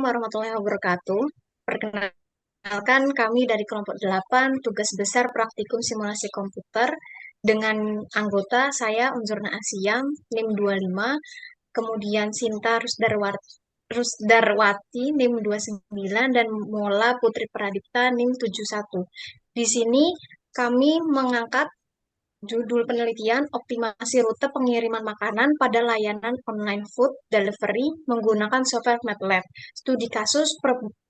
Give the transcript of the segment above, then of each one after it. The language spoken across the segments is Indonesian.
warahmatullahi wabarakatuh. Perkenalkan kami dari kelompok 8, tugas besar praktikum simulasi komputer dengan anggota saya Unzurna Asyam, NIM 25, kemudian Sinta Rusdarwati, NIM 29, dan Mola Putri Pradipta, NIM 71. Di sini kami mengangkat judul penelitian optimasi rute pengiriman makanan pada layanan online food delivery menggunakan software MATLAB. Studi kasus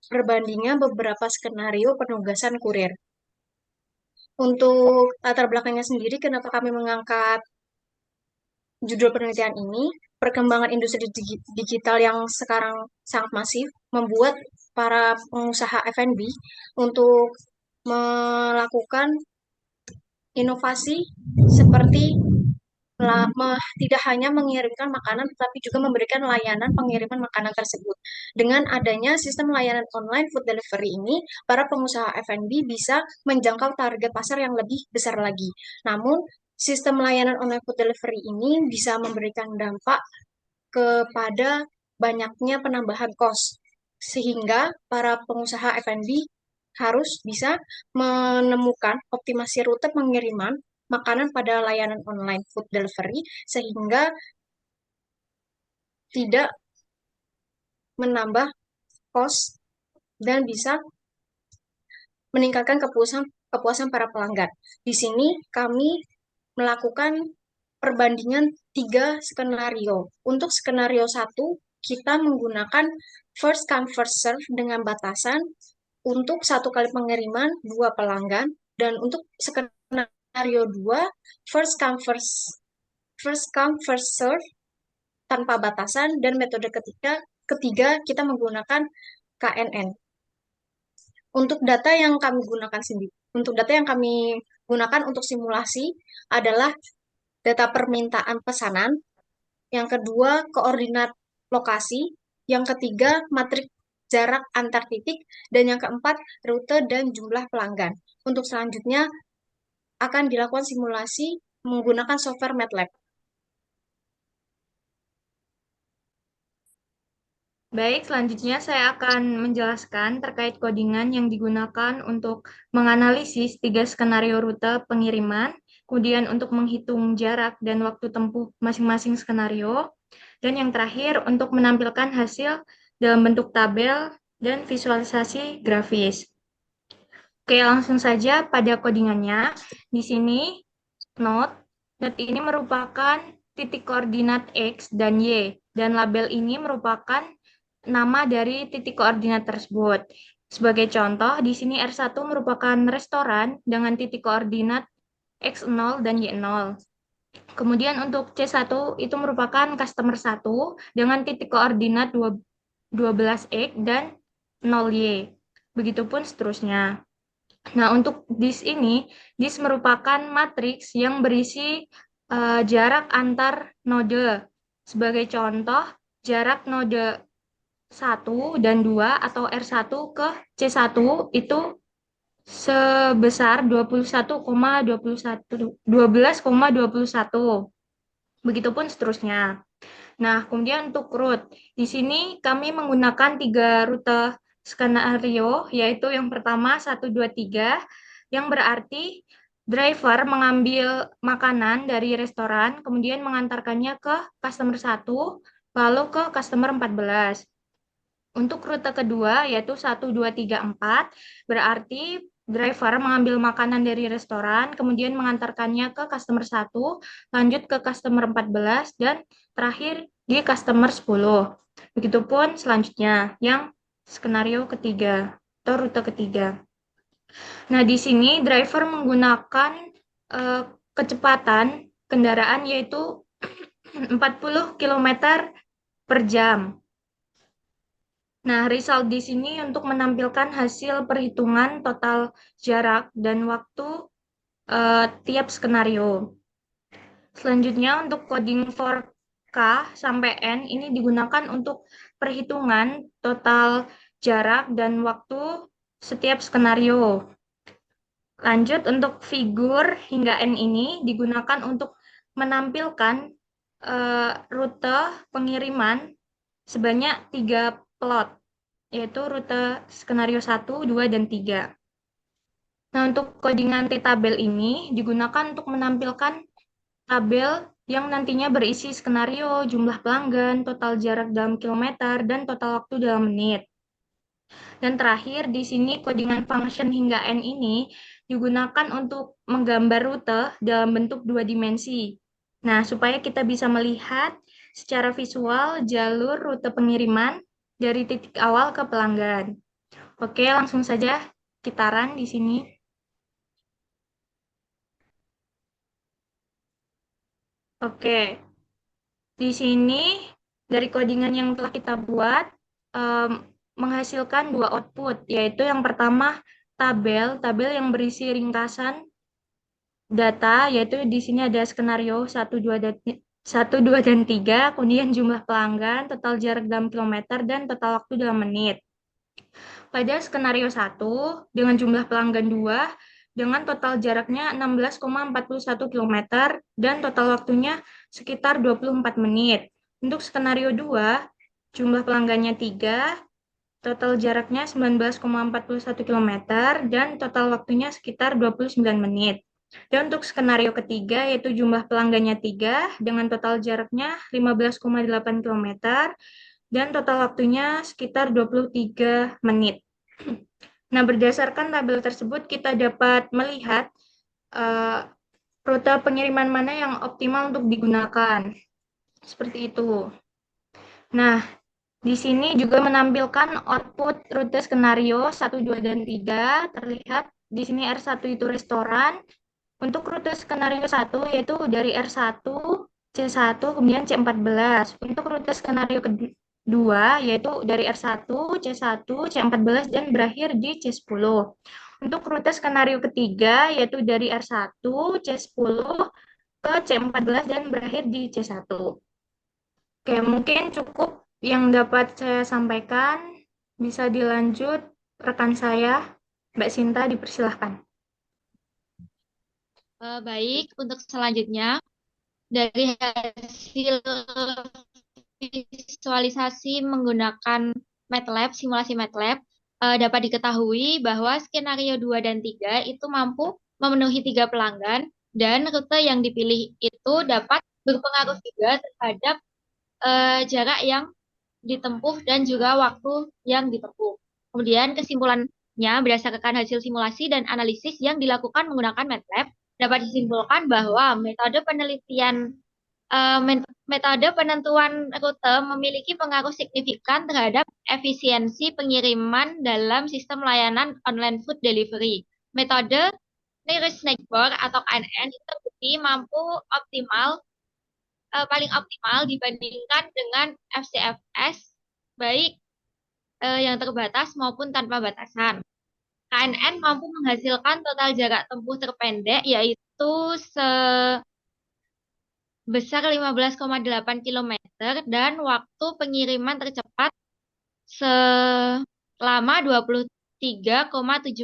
perbandingan beberapa skenario penugasan kurir. Untuk latar belakangnya sendiri, kenapa kami mengangkat judul penelitian ini? Perkembangan industri digital yang sekarang sangat masif membuat para pengusaha F&B untuk melakukan inovasi seperti tidak hanya mengirimkan makanan, tetapi juga memberikan layanan pengiriman makanan tersebut. Dengan adanya sistem layanan online food delivery ini, para pengusaha F&B bisa menjangkau target pasar yang lebih besar lagi. Namun, sistem layanan online food delivery ini bisa memberikan dampak kepada banyaknya penambahan kos, sehingga para pengusaha F&B harus bisa menemukan optimasi rute pengiriman makanan pada layanan online food delivery sehingga tidak menambah kos dan bisa meningkatkan kepuasan para pelanggan. Di sini kami melakukan perbandingan 3 skenario. Untuk skenario 1, kita menggunakan first come first serve dengan batasan untuk 1 kali pengiriman 2 pelanggan, dan untuk skenario 2, first come first serve tanpa batasan, dan metode ketiga kita menggunakan KNN. Untuk data yang kami gunakan untuk simulasi adalah data permintaan pesanan, yang kedua koordinat lokasi, yang ketiga matrik jarak antar titik, dan yang keempat rute dan jumlah pelanggan. Untuk selanjutnya akan dilakukan simulasi menggunakan software MATLAB. Baik, selanjutnya saya akan menjelaskan terkait codingan yang digunakan untuk menganalisis 3 skenario rute pengiriman, kemudian untuk menghitung jarak dan waktu tempuh masing-masing skenario, dan yang terakhir untuk menampilkan hasil dalam bentuk tabel dan visualisasi grafis. Oke, langsung saja pada codingannya. Di sini, note ini merupakan titik koordinat X dan Y, dan label ini merupakan nama dari titik koordinat tersebut. Sebagai contoh, di sini R1 merupakan restoran dengan titik koordinat X0 dan Y0. Kemudian untuk C1 itu merupakan customer 1 dengan titik koordinat 12X dan 0Y. Begitupun seterusnya. Nah, untuk disk ini, disk merupakan matriks yang berisi jarak antar node. Sebagai contoh, jarak node 1 dan 2 atau R1 ke C1 itu sebesar 12,21. Begitupun seterusnya. Nah, kemudian untuk route, di sini kami menggunakan 3 rute skenario, yaitu yang pertama 1, 2, 3, yang berarti driver mengambil makanan dari restoran, kemudian mengantarkannya ke customer 1, lalu ke customer 14. Untuk rute kedua, yaitu 1, 2, 3, 4, berarti driver mengambil makanan dari restoran, kemudian mengantarkannya ke customer 1, lanjut ke customer 14, dan terakhir di customer 10. Begitupun selanjutnya, yang skenario ketiga atau rute ketiga. Nah, di sini driver menggunakan kecepatan kendaraan yaitu 40 km per jam. Nah, result di sini untuk menampilkan hasil perhitungan total jarak dan waktu tiap skenario. Selanjutnya untuk coding for K sampai N ini digunakan untuk perhitungan total jarak dan waktu setiap skenario. Lanjut untuk figur hingga N ini digunakan untuk menampilkan rute pengiriman sebanyak 3 plot. yaitu rute skenario 1, 2, dan 3. Nah, untuk codingan T-tabel ini digunakan untuk menampilkan tabel yang nantinya berisi skenario, jumlah pelanggan, total jarak dalam kilometer, dan total waktu dalam menit. Dan terakhir, di sini codingan function hingga n ini digunakan untuk menggambar rute dalam bentuk dua dimensi. Nah, supaya kita bisa melihat secara visual jalur rute pengiriman dari titik awal ke pelanggan. Oke, langsung saja kita run di sini. Oke, di sini dari codingan yang telah kita buat em, menghasilkan dua output, yaitu yang pertama tabel yang berisi ringkasan data, yaitu di sini ada skenario 1, 2, dan 3, kemudian jumlah pelanggan, total jarak dalam kilometer, dan total waktu dalam menit. Pada skenario 1, dengan jumlah pelanggan 2, dengan total jaraknya 16,41 km, dan total waktunya sekitar 24 menit. Untuk skenario 2, jumlah pelanggannya 3, total jaraknya 19,41 km, dan total waktunya sekitar 29 menit. Dan untuk skenario ketiga, yaitu jumlah pelanggannya 3, dengan total jaraknya 15,8 km, dan total waktunya sekitar 23 menit. Nah, berdasarkan tabel tersebut, kita dapat melihat uh, rute pengiriman mana yang optimal untuk digunakan. Seperti itu. Nah, di sini juga menampilkan output rute skenario 1, 2, dan 3. Terlihat di sini R1 itu restoran. Untuk rute skenario 1 yaitu dari R1, C1, kemudian C14. Untuk rute skenario kedua yaitu dari R1, C1, C14, dan berakhir di C10. Untuk rute skenario ketiga yaitu dari R1, C10 ke C14 dan berakhir di C1. Oke, mungkin cukup yang dapat saya sampaikan. Bisa dilanjut rekan saya, Mbak Sinta, dipersilahkan. Baik, untuk selanjutnya dari hasil visualisasi menggunakan MATLAB, simulasi MATLAB, dapat diketahui bahwa skenario 2 dan 3 itu mampu memenuhi 3 pelanggan dan rute yang dipilih itu dapat berpengaruh juga terhadap jarak yang ditempuh dan juga waktu yang ditempuh. Kemudian kesimpulannya berdasarkan hasil simulasi dan analisis yang dilakukan menggunakan MATLAB dapat disimpulkan bahwa metode penentuan rute memiliki pengaruh signifikan terhadap efisiensi pengiriman dalam sistem layanan online food delivery. Metode nearest neighbor atau KNN itu terbukti mampu paling optimal dibandingkan dengan FCFS baik yang terbatas maupun tanpa batasan. KNN mampu menghasilkan total jarak tempuh terpendek yaitu sebesar 15,8 km dan waktu pengiriman tercepat selama 23,7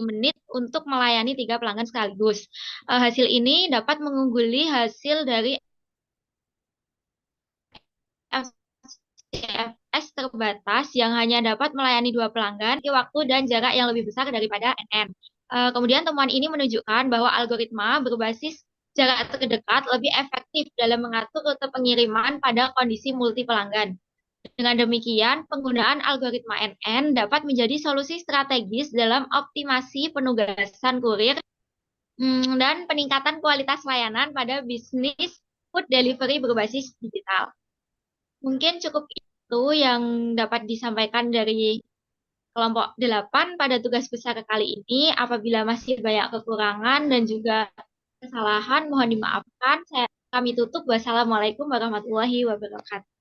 menit untuk melayani 3 pelanggan sekaligus. Hasil ini dapat mengungguli hasil dari FCFS terbatas yang hanya dapat melayani 2 pelanggan di waktu dan jarak yang lebih besar daripada NN. Kemudian temuan ini menunjukkan bahwa algoritma berbasis jarak terdekat lebih efektif dalam mengatur rute pengiriman pada kondisi multi pelanggan. Dengan demikian, penggunaan algoritma NN dapat menjadi solusi strategis dalam optimasi penugasan kurir dan peningkatan kualitas layanan pada bisnis food delivery berbasis digital. Mungkin cukup itu yang dapat disampaikan dari kelompok 8 pada tugas besar kali ini. Apabila masih banyak kekurangan dan juga kesalahan, mohon dimaafkan. Kami tutup. Wassalamualaikum warahmatullahi wabarakatuh.